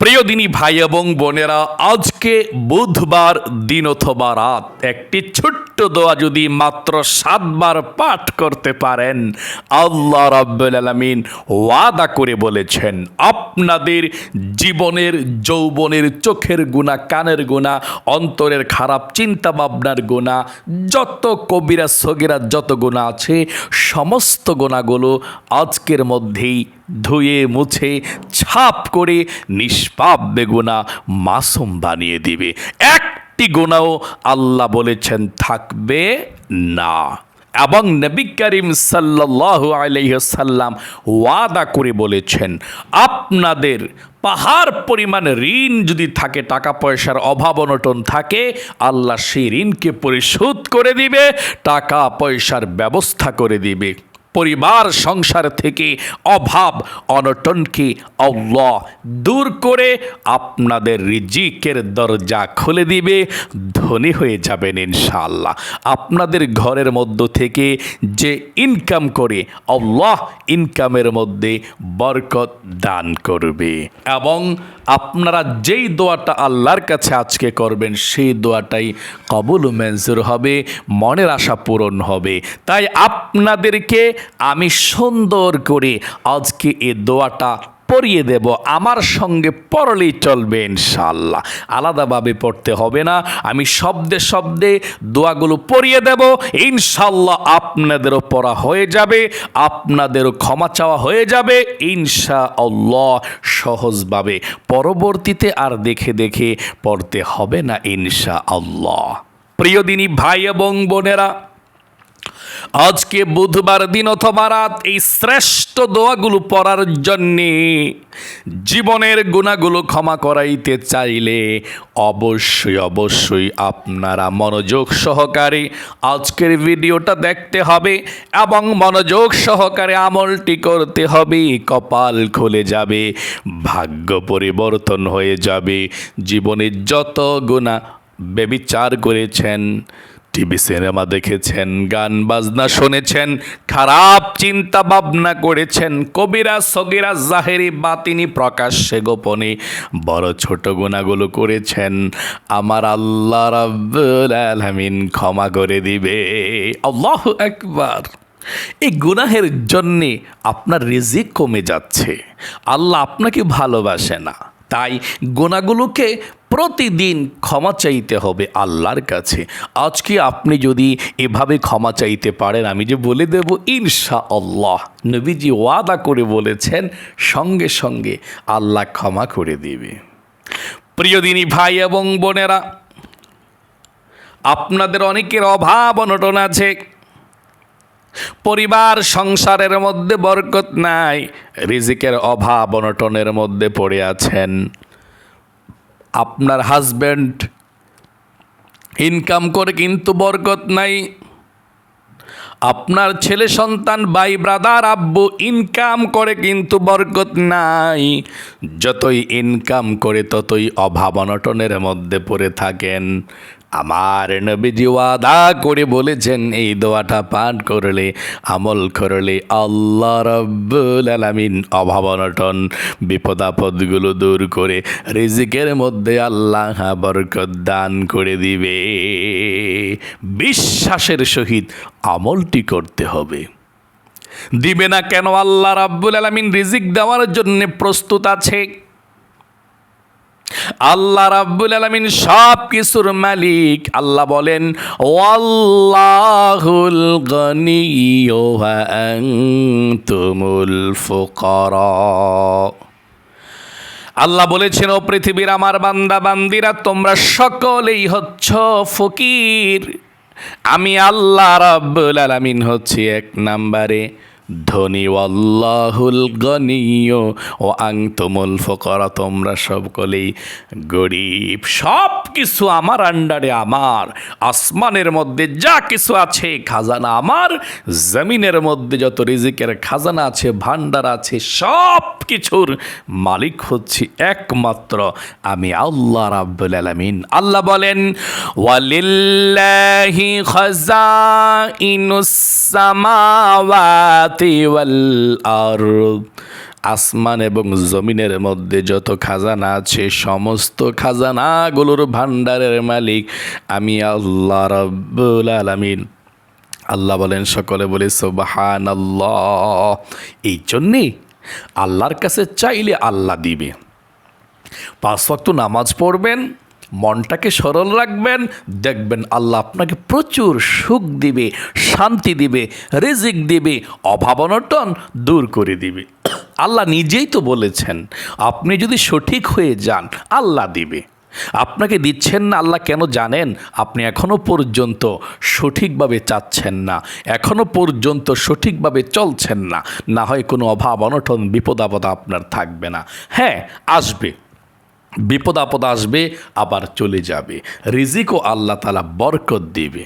প্রিয় দিনী ভাই এবং বোনেরা, আজকে বুধবার দিন অথবা রাত একটি ছোট্ট দোয়া যদি মাত্র 7 বার পাঠ করতে পারেন, আল্লাহ রাব্বুল আলামিন ওয়াদা করে বলেছেন আপনাদের জীবনের, যৌবনের, চোখের গুনাহ, কানের গুনাহ, অন্তরের খারাপ চিন্তা ভাবনার গুনাহ, যত কবিরা সগীরা যত গুনাহ আছে সমস্ত গুনাহগুলো আজকের মধ্যেই ধুয়ে মুছে ছাপ করে নিষ্পাপ বেগুনা মাসুম বানিয়ে দিবে। একটি গুনাহ আল্লাহ বলেছেন থাকবে না। এবং নবী করিম সাল্লাল্লাহু আলাইহি ওয়াসাল্লাম ওয়াদা করে বলেছেন আপনাদের পাহাড় পরিমাণ ঋণ যদি থাকে, টাকা পয়সার অভাব অনটন থাকে, আল্লাহ সেই ঋণকে পরিশোধ করে দিবে, টাকা পয়সার ব্যবস্থা করে দিবে। পরিবার সংসার থেকে অভাব অনটনকে আল্লাহ দূর করে আপনাদের রিজিকের দরজা খুলে দিবে, ধনী হয়ে যাবেন ইনশাআল্লাহ। আপনাদের ঘরের মধ্য থেকে যে ইনকাম করে আল্লাহ ইনকামের মধ্যে বরকত দান করবে এবং আপনারা যেই দোয়াটা আল্লাহর কাছে আজকে করবেন সেই দোয়াটাই কবুল মঞ্জুর হবে, মনের আশা পূরণ হবে। তাই আপনাদেরকে আমি সুন্দর করে আজকে এই দোয়াটা পড়িয়ে দেব, আমার সঙ্গে পড়লেই চলবে ইনশাআল্লাহ, আলাদাভাবে পড়তে হবে না। আমি শব্দে শব্দে দোয়াগুলো পড়িয়ে দেব, ইনশাআল্লাহ আপনাদেরও পড়া হয়ে যাবে, আপনাদেরও ক্ষমা চাওয়া হয়ে যাবে ইনশাআল্লাহ সহজভাবে। পরবর্তীতে আর দেখে দেখে পড়তে হবে না ইনশাআল্লাহ। প্রিয় দিনী ভাই এবং বোনেরা, আজকে বুধবার দিন অথবা রাত এই শ্রেষ্ঠ দোয়াগুলো পড়ার জন্যে, জীবনের গুনাহগুলো ক্ষমা করাইতে চাইলে অবশ্যই অবশ্যই আপনারা মনোযোগ সহকারে আজকের ভিডিওটা দেখতে হবে এবং মনোযোগ সহকারে আমলটি করতে হবে। কপাল খুলে যাবে, ভাগ্য পরিবর্তন হয়ে যাবে। জীবনে যত গুনাহ, ব্যভিচার করেছেন, টিভি সিনেমা দেখেছেন, গান বাজনা শুনেছেন, খারাপ চিন্তা ভাবনা করেছেন, কবিরা সগীরা জাহেরি বাতিনি প্রকাশ্যে গোপনে বড় ছোট গুনাহগুলো করেছেন, আমার আল্লাহ রাব্বুল আলামিন ক্ষমা করে দিবে। আল্লাহু আকবার। এই গুনাহের জন্যে আপনার রিজিক কমে যাচ্ছে, আল্লাহ আপনাকে ভালোবাসে না। তাই গুনাহগুলোকে প্রতিদিন ক্ষমা চাইতে হবে আল্লাহর কাছে। আজকে আপনি যদি এভাবে ক্ষমা চাইতে পারেন, আমি যে বলে দেব ইনশাআল্লাহ, নবীজি ওয়াদা করে বলেছেন সঙ্গে সঙ্গে আল্লাহ ক্ষমা করে দিবে। প্রিয় দিনী ভাই এবং বোনেরা, আপনাদের অনেকের অভাব অনটন আছে, পরিবার সংসারের মধ্যে বরকত নাই, রিজিকের অভাব অনটনের মধ্যে পড়ে আছেন। আপনার হাজব্যান্ড ইনকাম করে কিন্তু বরকত নাই, আপনার ছেলে সন্তান, ভাই ব্রাদার, আব্বু ইনকাম করে কিন্তু বরকত নাই। যতই ইনকাম করে ততই অভাব অনটনের মধ্যে পড়ে থাকেন। আমার নবীজি ওয়াদা করে বলেছেন এই দোয়াটা পাঠ করলে, আমল করলে আল্লাহ রাব্বুল আলামিন অভাব অনটন বিপদ আপদগুলো দূর করে রিজিকের মধ্যে আল্লাহ বরকত দান করে দিবে। বিশ্বাসের সহিত আমলটি করতে হবে। দিবে না কেন? আল্লাহ রাব্বুল আলামিন রিজিক দেওয়ার জন্য প্রস্তুত আছে। আল্লাহ রাব্বুল আলামিন সব কিছুর মালিক। আল্লাহ বলেন ওয়াল্লাহুল গনিয়্যু ওয়া আনতুমুল ফুকারা। আল্লাহ বলেছেন, ও পৃথিবীর আমার বান্দা বান্দিরা, তোমরা সকলেই হচ্ছ ফকির, আমি আল্লাহ রাব্বুল আলামিন হচ্ছি এক নম্বরে ধনী। ওয়াল্লাহুল গনিয়্যু ওয়া আনতুমুল ফুকারা, তোমরা সকলেই গরিব। সব কিছু আমার আন্ডারে, আমার আসমানের মধ্যে যা কিছু আছে খাজানা আমার, জমিনের মধ্যে যত রিজিকের খাজানা আছে, ভান্ডার আছে, সব কিছুর মালিক হচ্ছি একমাত্র আমি আল্লাহ রাব্বুল আলামিন। আল্লাহ বলেন ওয়ালিল্লাহি খাযাইনুস সামাওয়াতি ওয়াল আরদ, আসমান এবং জমিনের মধ্যে যত খাজানা আছে সমস্ত খাজানাগুলোর ভাণ্ডারের মালিক আমি আল্লাহ রাব্বুল আলামিন। আল্লাহ বলেন, সকলে বলে সুবহানাল্লাহ। এই জন্যে আল্লাহর কাছে চাইলে আল্লাহ দিবে। 5 ওয়াক্ত নামাজ পড়বেন, মনটাকে সরল রাখবেন, দেখবেন আল্লাহ আপনাকে প্রচুর সুখ দিবে, শান্তি দিবে, রিজিক দিবে, অভাব অনটন দূর করে দিবে। আল্লাহ নিজেই তো বলেছেন, আপনি যদি সঠিক হয়ে যান আল্লাহ দিবে। আপনাকে দিচ্ছেন না আল্লাহ কেন জানেন? আপনি এখনো পর্যন্ত সঠিকভাবে চাচ্ছেন না, এখনো পর্যন্ত সঠিকভাবে চলছেন না, না হয় কোনো অভাব অনটন বিপদ আপদ আপনার থাকবে না। হ্যাঁ, আসবে, বিপদ আপদ আসবে, আবার চলে যাবে। রিজিকও আল্লাহ তাআলা বরকত দিবে।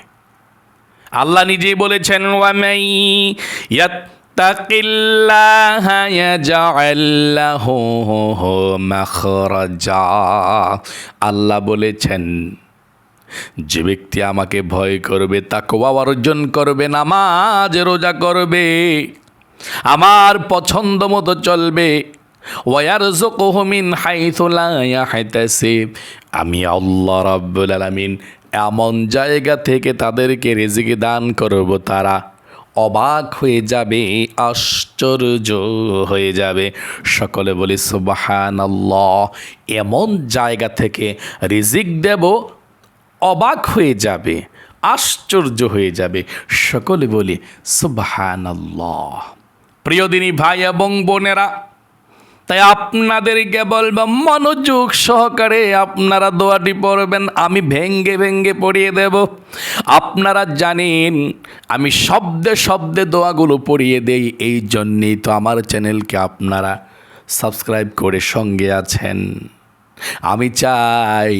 আল্লাহ নিজেই বলেছেন, ওয়ামাই ইয়াত্তাকিল্লাহা ইয়াজআল লাহু মাখরাজা। আল্লাহ বলেছেন, যে ব্যক্তি আমাকে ভয় করবে, তাকওয়া অর্জন করবে, নামাজ রোজা করবে, আমার পছন্দ মতো চলবে, ওয়ারযুকুহু মিন হাইথু লা ইয়াহতাসিব, আমি আল্লাহ রাব্বুল আলামিন এমন জায়গা থেকে তাদেরকে রিজিক দান করব, তারা অবাক হয়ে যাবে, আশ্চর্য হয়ে যাবে। সকলে বলি সুবহানাল্লাহ। এমন জায়গা থেকে রিজিক দেব, অবাক হয়ে যাবে, আশ্চর্য হয়ে যাবে। সকলে বলি সুবহানাল্লাহ। প্রিয় দিনী ভাই এবং বোনেরা, তাই আপনাদেরকে বলবো মনোযোগ সহকারে আপনারা দোয়াটি পড়বেন। আমি ভেঙ্গে ভেঙ্গে পড়িয়ে দেব। আপনারা জানেন আমি শব্দে শব্দে দোয়াগুলো পড়িয়ে দেই, এই জন্যেই তো আমার চ্যানেলকে আপনারা সাবস্ক্রাইব করে সঙ্গে আছেন। আমি চাই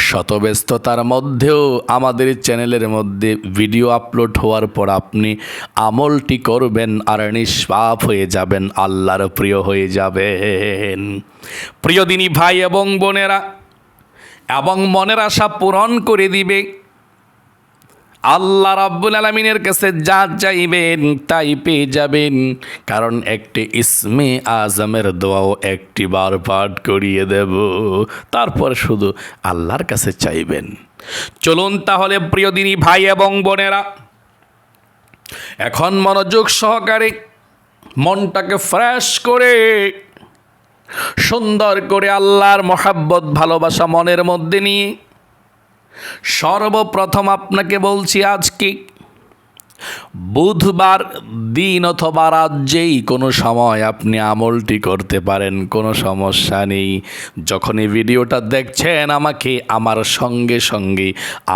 শত ব্যস্ততার মধ্যেও আমাদের চ্যানেলের মধ্যে ভিডিও আপলোড হওয়ার পর আপনি আমলটি করবেন আর নিষ্পাপ হয়ে যাবেন, আল্লাহর প্রিয় হয়ে যাবেন। প্রিয় দিনী ভাই এবং বোনেরা, এবং মনের আশা পূরণ করে দিবে। আল্লাহ রাব্বুল আলামিনের কাছে যা চাইবেন তাই পেয়ে যাবেন, কারণ একটি ইসমে আজমের দোয়াও একটি বার পাঠ করিয়ে দেব, তারপর শুধু আল্লাহর কাছে চাইবেন। চলুন তাহলে প্রিয় দিনী ভাই এবং বোনেরা, এখন মনোযোগ সহকারে মনটাকে ফ্রেশ করে সুন্দর করে আল্লাহর মহাব্বত ভালোবাসা মনের মধ্যে নিয়ে সর্বপ্রথম আপনাকে বলছি, আজকে বুধবার দিন অথবা রাত যেই কোনো সময় আপনি আমলটি করতে পারেন, কোনো সমস্যা নেই। যখন এই ভিডিওটা দেখছেন আমাকে আমার সঙ্গে সঙ্গে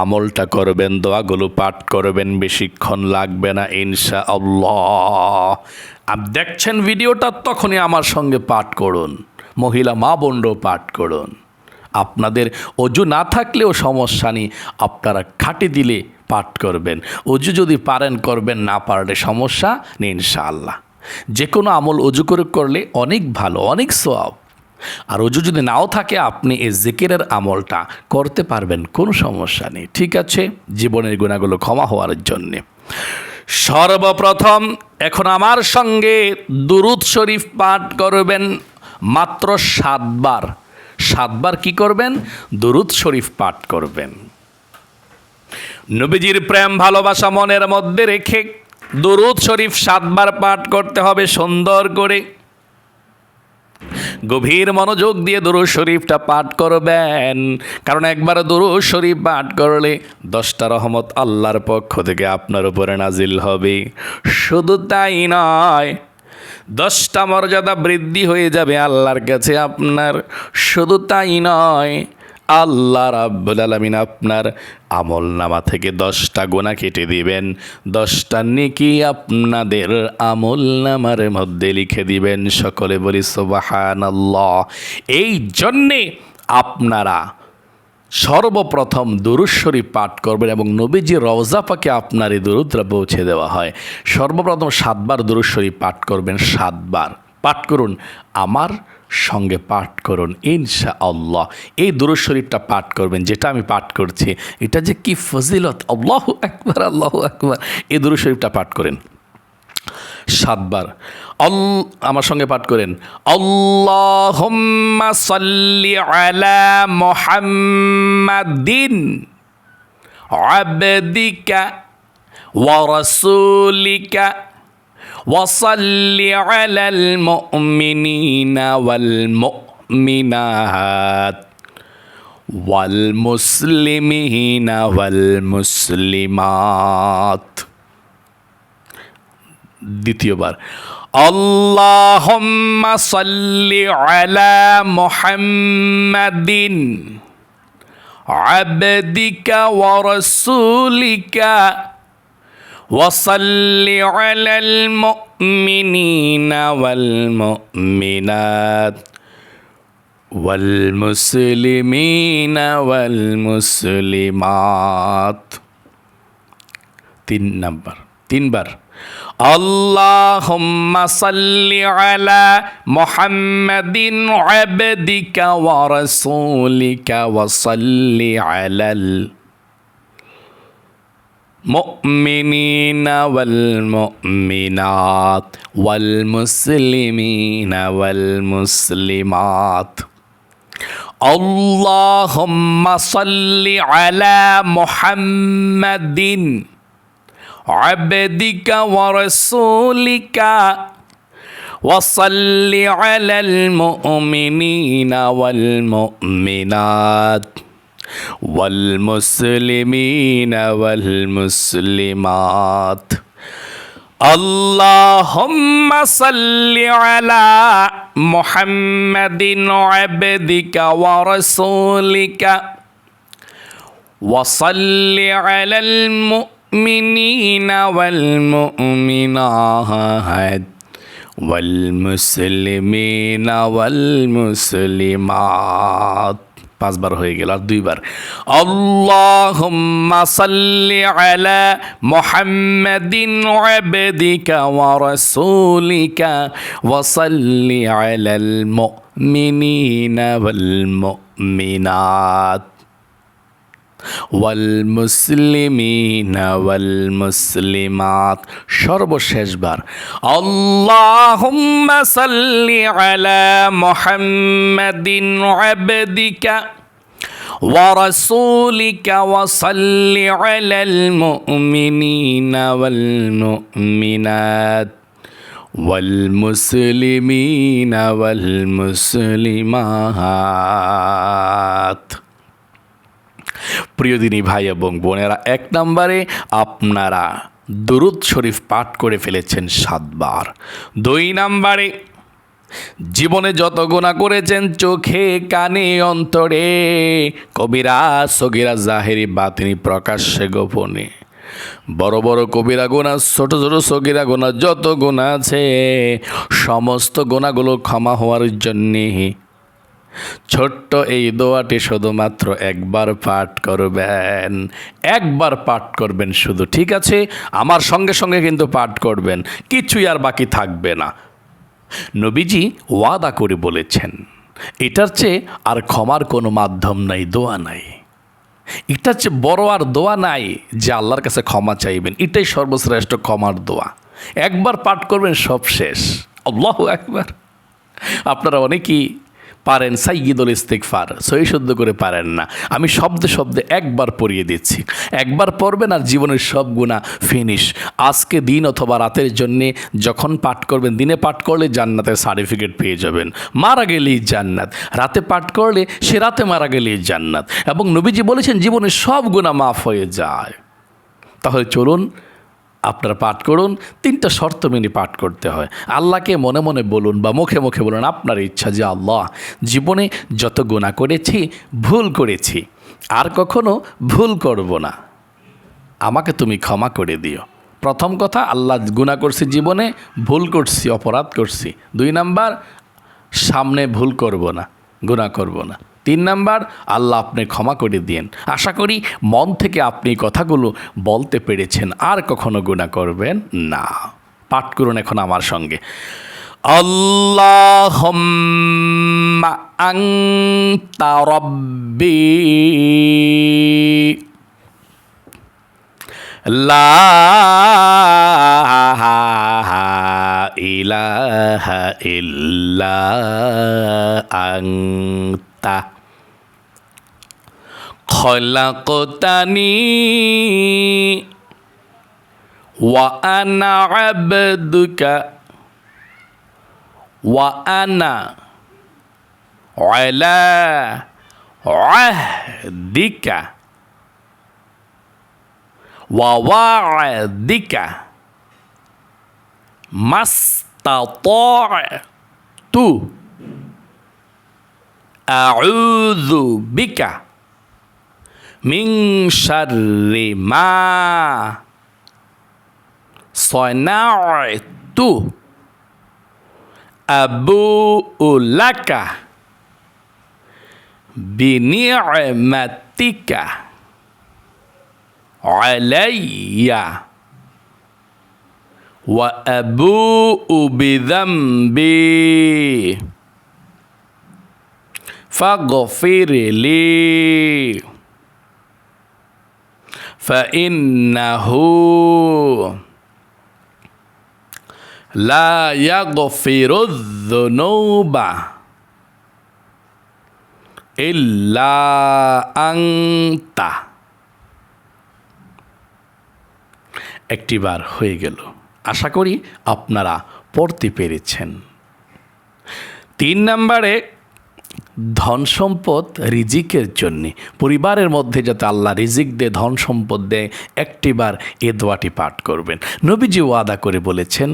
আমলটা করবেন, দোয়াগুলো পাঠ করবেন, বেশিক্ষণ লাগবে না ইনশাআল্লাহ। আপনি দেখছেন ভিডিওটা, তখনই আমার সঙ্গে পাঠ করুন, মহিলা মা বোনরাও পাঠ করুন। আপনাদের অজু না থাকলেও সমস্যা নেই, আপনারা খাটে দিলে পাঠ করবেন। অজু যদি পারেন করবেন, না পারলে সমস্যা নেই ইনশাআল্লাহ। যে কোনো আমল অজু করে করলে অনেক ভালো, অনেক সওয়াব। আর অজু যদি নাও থাকে আপনি এই জিকিরের আমলটা করতে পারবেন, কোনো সমস্যা নেই। ঠিক আছে, জীবনের গুনাহগুলো ক্ষমা হওয়ার জন্যে সর্বপ্রথম এখন আমার সঙ্গে দুরূদ শরীফ পাঠ করবেন মাত্র 7 বার। 7 বার কি করবেন? দুরূদ শরীফ পাঠ করবেন। নবীজির প্রেম ভালোবাসা মনের মধ্যে রেখে দুরূদ শরীফ 7 বার পাঠ করতে হবে সুন্দর করে। গভীর মনোযোগ দিয়ে দুরূদ শরীফটা পাঠ করবেন, কারণ একবার দুরূদ শরীফ পাঠ করলে 10টা রহমত আল্লাহর পক্ষ থেকে আপনার উপরে নাজিল হবে। শুধু তাই নয়, 10টা মর্যাদা বৃদ্ধি হয়ে যাবে আল্লাহর কাছে আপনার। শুধু তাই নয়, আল্লাহ রাব্বুল আলামিন আপনার আমল নামা থেকে 10টা গুনাহ কেটে দিবেন, 10টা নেকি আপনাদের আমল নামার মধ্যে লিখে দিবেন। সকলে বলি সুবহানাল্লাহ। এই জন্যে আপনারা সর্বপ্রথম দুরূদ শরীফ পাঠ করবেন এবং নবীজির রওজা পাকে আপনার এই দুরূদটা পৌঁছে দেওয়া হয়। সর্বপ্রথম 7 বার দুরূদ শরীফ পাঠ করবেন, 7 বার পাঠ করুন, আমার সঙ্গে পাঠ করুন ইনশাআল্লাহ। এই দুরূদ শরীফটা পাঠ করবেন, যেটা আমি পাঠ করছি, এটা যে কি ফজিলত! আল্লাহু আকবার, আল্লাহু আকবার। এই দুরূদ শরীফটা পাঠ করেন। 7 বার। আমার সঙ্গে পাঠ করেন, আল্লাহুম্মা সাল্লি আলা মুহাম্মাদিন আবদিকা ওয়া রাসূলিকা ওয়া সাল্লি আলাল মুমিনিনা ওয়াল মুমিনাত ওয়াল মুসলিমিনা ওয়াল মুসলিমাত। দ্বিতীয়বার, আল্লাহুম্মা সাল্লি আলা মুহাম্মাদিন আবদিকা ওয়া রাসূলিকা ওয়া সাল্লি আলাল মুমিনিনা ওয়াল মুমিনাত ওয়াল মুসলিমিনা ওয়াল মুসলিমাত। 3 বার, আল্লাহুম্মা সাল্লি আলা মুহাম্মাদিন আবদিকা ওয়া রাসূলিকা ওয়া সাল্লি আলাল মুমিনিনা ওয়াল মুমিনাত ওয়াল মুসলিমিনা ওয়াল মুসলিমাত। আল্লাহুম্মা সাল্লি আলা মুহাম্মাদিন আবদিকা ওয়া রাসূলিকা ওয়া সাল্লি আলাল মুমিনিনা ওয়াল মুমিনাত ওয়াল মুসলিমিনা ওয়াল মুসলিমাত। আল্লাহুম্মা সাল্লি আলা মুহাম্মাদিন আবদিকা ওয়া রাসূলিকা ওয়া সাল্লি আলাল মুমিনিনা ওয়াল মুমিনাত ওয়াল মুসলিমিনা ওয়াল মুসলিমাত। 5 বার হয়ে গেল, আর 2 বার, আল্লাহুম্মা সাল্লি আলা মুহাম্মাদিন আবদিকা ওয়া রাসূলিকা ওয়া সাল্লি আলাল মুমিনিনা ওয়াল মুমিনাত ওয়াল মুসলিমিনা ওয়াল মুসলিমাত। সর্বশেষবার, আল্লাহুম্মা সাল্লি আলা মুহাম্মাদিন আবদিকা ওয়া রাসূলিকা ওয়া সাল্লি আলাল মুমিনিনা ওয়াল মুমিনাত ওয়াল মুসলিমিনা ওয়াল মুসলিমাত। প্রিয় দিনী ভাই এবং বোনেরা, 1 নম্বরে আপনারা দুরূদ শরীফ পাঠ করে ফেলেছেন 7 বার। 2 নম্বরে জীবনে যত গুনাহ করেছেন চোখে কানে অন্তরে, কবিরা সগীরা জাহেরি বাতিনি প্রকাশ্যে গোপনে, বড় বড় কবিরা গুনাহ, ছোট ছোট সগীরা গুনাহ, যত গুনাহ আছে সমস্ত গুনাহগুলো ক্ষমা হওয়ার জন্যে ছোট্ট এই দোয়াটি শুধুমাত্র 1 বার পাঠ করবেন। 1 বার পাঠ করবেন শুধু, ঠিক আছে? আমার সঙ্গে সঙ্গে কিন্তু পাঠ করবেন, কিছুই আর বাকি থাকবে না। নবীজি ওয়াদা করে বলেছেন, এটার চেয়ে আর ক্ষমার কোনো মাধ্যম নাই, দোয়া নাই। এটার চেয়ে বড় আর দোয়া নাই যে আল্লাহর কাছে ক্ষমা চাইবেন। এটাই সর্বশ্রেষ্ঠ ক্ষমার দোয়া। 1 বার পাঠ করবেন, সব শেষ। আল্লাহু আকবার। আপনারা অনেকেই পারেন সাইয়্যিদুল ইস্তিগফার, সহি শুদ্ধ করে পারেন না। আমি শব্দে শব্দে 1 বার পড়িয়ে দিচ্ছি। 1 বার পড়বেন আর জীবনের সব গুনাহ ফিনিশ। আজকে দিন অথবা রাতের জন্যে যখন পাঠ করবেন, দিনে পাঠ করলে জান্নাতের সার্টিফিকেট পেয়ে যাবেন, মারা গেলেই জান্নাত। রাতে পাঠ করলে সে রাতে মারা গেলেই জান্নাত। এবং নবীজি বলেছেন জীবনের সব গুনাহ মাফ হয়ে যায়। তাহলে চলুন আপনারা পাঠ করুন। 3টা শর্ত মেনে পাঠ করতে হয়। আল্লাহকে মনে মনে বলুন বা মুখে মুখে বলুন আপনার ইচ্ছা যে আল্লাহ, জীবনে যত গুনাহ করেছি, ভুল করেছি, আর কখনো ভুল করব না, আমাকে তুমি ক্ষমা করে দিও। প্রথম কথা, আল্লাহ, গুনাহ করছি, জীবনে ভুল করছি, অপরাধ করছি। 2 নাম্বার, সামনে ভুল করব না, গুনাহ করব না। 3 নাম্বার, আল্লাহ আপনি ক্ষমা করে দিন। আশা করি মন থেকে আপনি কথাগুলো বলতে পেরেছেন, আর কখনো গুনাহ করবেন না। পাঠ করুন এখন আমার সঙ্গে, আল্লাহুম্মা আনতা রাব্বি লা ইলাহা ইল্লা আনতা খলাকতানি ওয়া আনা আবদুকা ওয়া আনা আলা আহদিকা ওয়া ওয়া'দিকা মাস্তাতা'তু আউযু বিকা মিন শাররি মা সানা'তু আবু'ু লাকা বিনি'মাতিকা আলাইয়া ওয়া আবু'ু বিযামবি ফাগফিরলি ফাইন্নাহু লা ইয়াগফিরুয যুনুবা ইল্লা আনতা। একটিবার হয়ে গেল। আশা করি আপনারা পড়তে পেরেছেন। 3 নম্বরে ধন সম্পদ রিজিকের জন্যে, পরিবারের মধ্যে যাতে আল্লাহ রিজিক দেয়, ধন সম্পদ দেয়, একটিবার এ দোয়াটি পাঠ করবেন। নবীজি ওয়াদা করে বলেছেন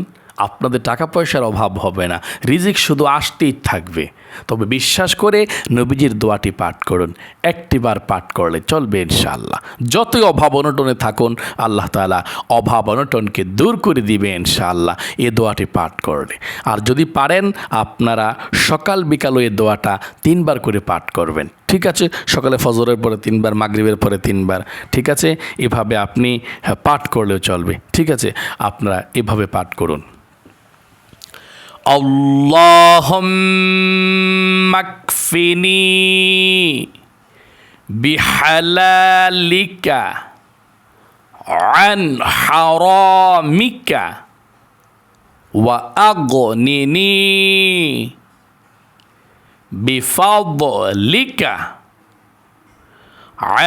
আপনাদের টাকা পয়সার অভাব হবে না, রিজিক শুধু আসতেই থাকবে। তবে বিশ্বাস করে নবীজির দোয়াটি পাঠ করুন। একটিবার পাঠ করলে চলবে ইনশাআল্লাহ। যতই অভাব অনটনে থাকুন আল্লাহ তাআলা অভাব অনটনকে দূর করে দিবে ইনশাআল্লাহ এ দোয়াটি পাঠ করলে। আর যদি পারেন আপনারা সকাল বিকাল এই দোয়াটা 3 বার করে পাঠ করবেন। ঠিক আছে, সকালে ফজরের পরে 3 বার, মাগরিবের পরে 3 বার। ঠিক আছে, এভাবে আপনি পাঠ করলেও চলবে। ঠিক আছে, আপনারা এভাবে পাঠ করুন। আল্লাহুম্মা কফিনি বিহালালিকা আন হারামিকা ওয়া আগনিনি বিফাদলিকা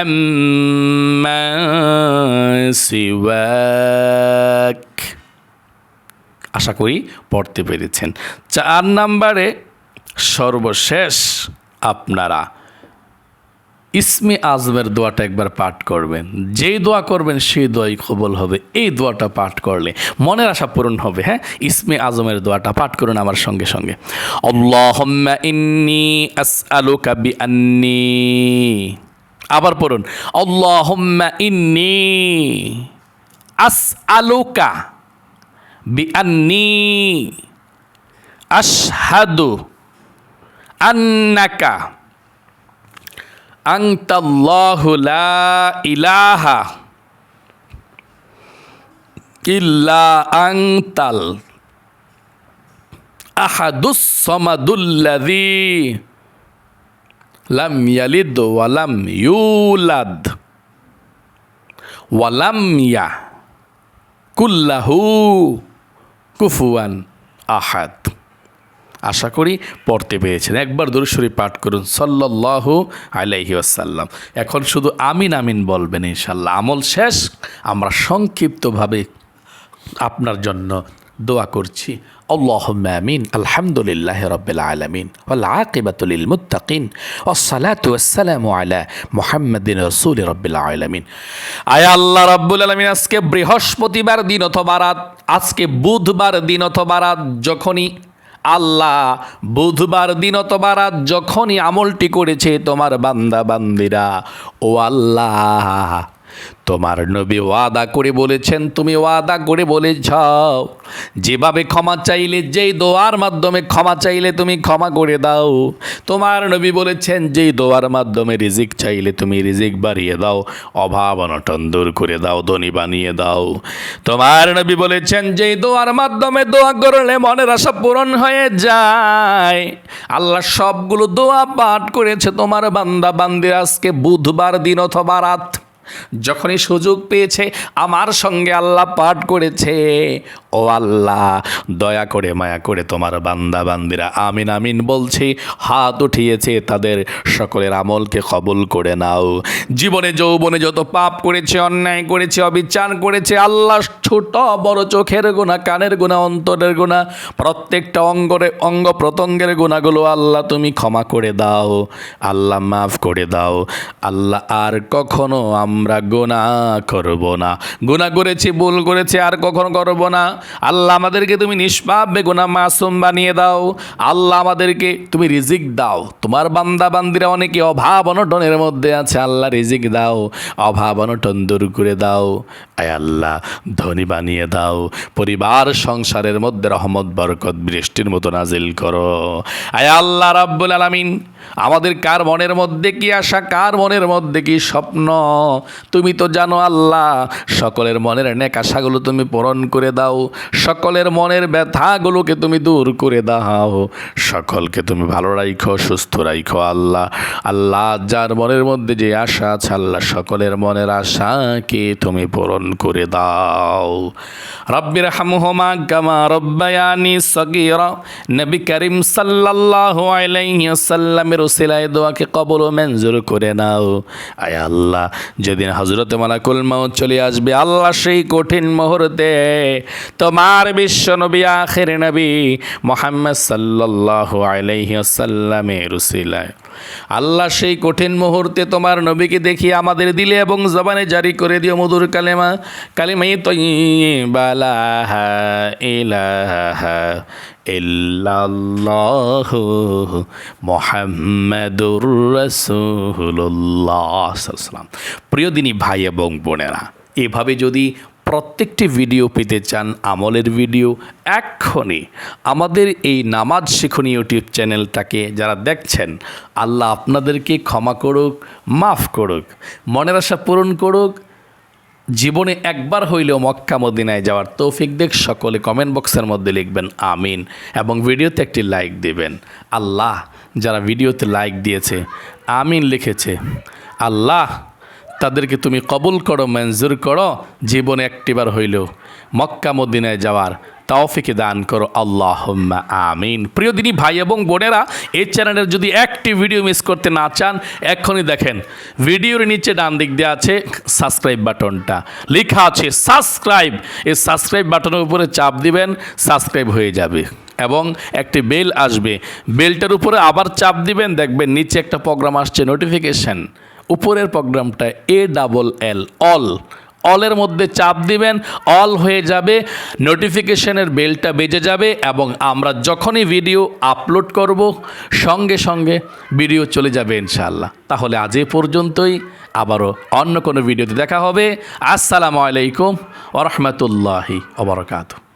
আম্মা সিওয়াক। আশা করি পড়তে পেরেছেন। 4 নম্বরে সর্বশেষ আপনারা ইসমে আজমের দোয়াটা একবার পাঠ করবেন। যেই দোয়া করবেন সেই দোয়াই কবুল হবে। এই দোয়াটা পাঠ করলে মনের আশা পূরণ হবে। হ্যাঁ, ইসমে আজমের দোয়াটা পাঠ করুন আমার সঙ্গে সঙ্গে। আল্লাহুম্মা ইন্নী আসআলুকা বিআন্নী, আবার পড়ুন আল্লাহুম্মা ইন্নী আসআলুকা বিআন্নী আশহাদু আন্নাকা আনতাল্লাহু লা ইলাহা ইল্লা আনতাল আহাদুস সামাদুল্লাযী লাম ইয়ালিদ ওয়া লাম ইউলাদ ওয়া লাম ইয়াকুল্লাহু কুফুয়ান আহাদ। আশা করি পড়তে পেরেছেন। একবার দরুদ শরীফ পাঠ করুন সাল্লাল্লাহু আলাইহি ওয়াসাল্লাম। এখন শুধু আমিন আমিন বলবেন ইনশাআল্লাহ। আমল শেষ। আমরা সংক্ষিপ্তভাবে আপনার জন্য দোয়া করছি। আল্লাহুম্মা আমিন। আলহামদুলিল্লাহি রাব্বিল আলামিন ওয়াল আকিবাতু লিল মুত্তাকিন ওয়াস সালাতু ওয়াস সালামু আলা মুহাম্মাদিন রাসূলি রাব্বিল আলামিন। আয় আল্লাহ রাব্বুল আলামিন, আজকে বৃহস্পতিবার দিন অথবা রাত, আজকে বুধবার দিন অথবা রাত, যখনই আল্লাহ বুধবার দিন অথবা রাত যখনই আমলটি করেছে তোমার বান্দা বান্দিরা, ও আল্লাহ তোমার নবী ওয়াদা করে বলেছেন, তুমি ওয়াদা করে বলেছ যেভাবে ক্ষমা চাইলে, যেই দোয়ার মাধ্যমে ক্ষমা চাইলে তুমি ক্ষমা করে দাও। তোমার নবী বলেছেন যেই দোয়ার মাধ্যমে রিজিক চাইলে তুমি রিজিক বাড়িয়ে দাও, অভাব অনটন দূর করে দাও, ধনী বানিয়ে দাও। তোমার নবী বলেছেন যেই দোয়ার মাধ্যমে দোয়া করলে মনের আশা পূরণ হয়ে যায়। আল্লাহ সবগুলো দোয়া পাঠ করেছে তোমার বান্দা বান্দির আজকে বুধবার দিন অথবা রাত। যখনই সুযোগ পেয়েছে আমার সঙ্গে আল্লাহ পাঠ করেছে, ও আল্লাহ দয়া করে মায়া করে তোমার বান্দা বান্দিরা আমিন আমিন বলছে, হাত উঠিয়েছে, তাদের সকলের আমলকে কবুল করে নাও। জীবনে যৌবনে যত পাপ করেছে, অন্যায় করেছে, অবিচার করেছে আল্লাহ, ছোট বড় চোখের গুনাহ, কানের গুনাহ, অন্তরের গুনাহ, প্রত্যেকটা অঙ্গ প্রত্যঙ্গের গুনাহগুলো আল্লাহ তুমি ক্ষমা করে দাও, আল্লাহ মাফ করে দাও। আল্লাহ আর কখনো আমরা গুনাহ করব না, গুনাহ করেছি, ভুল করেছি, আর কখনো করব না। আল্লাহ আমাদেরকে তুমি নিষ্পাপ বেগুনাহ মাসুম বানিয়ে দাও। আল্লাহ আমাদেরকে তুমি রিজিক দাও। তোমার বান্দা বান্দিরা অনেকে অভাব অনটনের মধ্যে আছে, আল্লাহ রিজিক দাও, অভাব অনটন দূর করে দাও। আয় আল্লাহ ধনী বানিয়ে দাও, পরিবার সংসারের মধ্যে রহমত বরকত বৃষ্টির মতো নাজিল করো। আয় আল্লাহ রাব্বুল আলামিন, আমাদের কার মনের মধ্যে কি আশা, কার মনের মধ্যে কি স্বপ্ন তুমি তো জানো আল্লাহ। সকলের মনের নেক আশাগুলো তুমি পূরণ করে দাও, সকলের মনের ব্যথাগুলোকে তুমি দূর করে দাও, সকলকে তুমি ভালো রাখো, সুস্থ রাখো আল্লাহ। আল্লাহ যার মনের মধ্যে যে আশা আছে আল্লাহ সকলের মনের আশাকে তুমি পূরণ করে দাও। রব্বির হামহুমা কামা রব্বায়ানি সগীরা। নবী করিম সাল্লাল্লাহু আলাইহি ওয়াসাল্লামের ওসিলায় দোয়াকে কবুল ও মঞ্জুর করে নাও। আয় আল্লাহ যেদিন হযরত মালাকুল মউত চলে আসবে আল্লাহ, সেই কঠিন মুহূর্তে তোমার বিশ্ব নবী আখির নবী মুহাম্মদ সাল্লাল্লাহু আলাইহি ওয়াসাল্লামের ওসিলায় আল্লাহ, সেই কঠিন মুহূর্তে তোমার নবীকে দেখিয়ে আমাদের দিলে এবং জবানে জারি করে দিও মধুর কালেমা, কালিমায়ে তাইয়্যিবা লা ইলাহা ইল্লাল্লাহু মুহাম্মাদুর রাসূলুল্লাহ সাল্লাল্লাহু আলাইহি ওয়াসাল্লাম। প্রিয় দিনী ভাই এবং বোনেরা, এভাবে যদি প্রত্যেকটি ভিডিও পেতে চান, আমলের ভিডিও, এক্ষুনি আমাদের এই নামাজ শিখুন ইউটিউব চ্যানেলটাকে যারা দেখছেন, আল্লাহ আপনাদেরকে ক্ষমা করুক, মাফ করুক, মনের আশা পূরণ করুক, জীবনে একবার হইলেও মক্কা মদিনায় যাওয়ার তৌফিক দেখ। সকলে কমেন্ট বক্সের মধ্যে লিখবেন আমিন এবং ভিডিওতে একটি লাইক দেবেন। আল্লাহ যারা ভিডিওতে লাইক দিয়েছে, আমিন লিখেছে, আল্লাহ তাদেরকে তুমি কবুল করো, মঞ্জুর করো, জীবনে একটিবার হইলেও মক্কা মদিনায় যাওয়ার তৌফিক দান করো, আল্লাহুম্মা আমিন। প্রিয় দিনী ভাই এবং বোনেরা, এই চ্যানেলের যদি একটি ভিডিও মিস করতে না চান, এক্ষুনি দেখেন ভিডিওর নিচে ডান দিক দিয়ে আছে সাবস্ক্রাইব বাটনটা, লেখা আছে সাবস্ক্রাইব। এই সাবস্ক্রাইব বাটনের উপরে চাপ দিবেন, সাবস্ক্রাইব হয়ে যাবে এবং একটি বেল আসবে, বেলটার উপরে আবার চাপ দিবেন, দেখবেন নিচে একটা প্রোগ্রাম আসছে নোটিফিকেশন, উপরের প্রোগ্রামটা ALL অলের মধ্যে চাপ দিবেন, অল হয়ে যাবে, নোটিফিকেশনের বেলটা বেজে যাবে এবং আমরা যখনই ভিডিও আপলোড করব সঙ্গে সঙ্গে ভিডিও চলে যাবে ইনশাআল্লাহ। তাহলে আজ এ পর্যন্তই, আবারও অন্য কোনো ভিডিওতে দেখা হবে। আসসালামু আলাইকুম ওয়া রাহমাতুল্লাহি ওয়া বারাকাতুহু।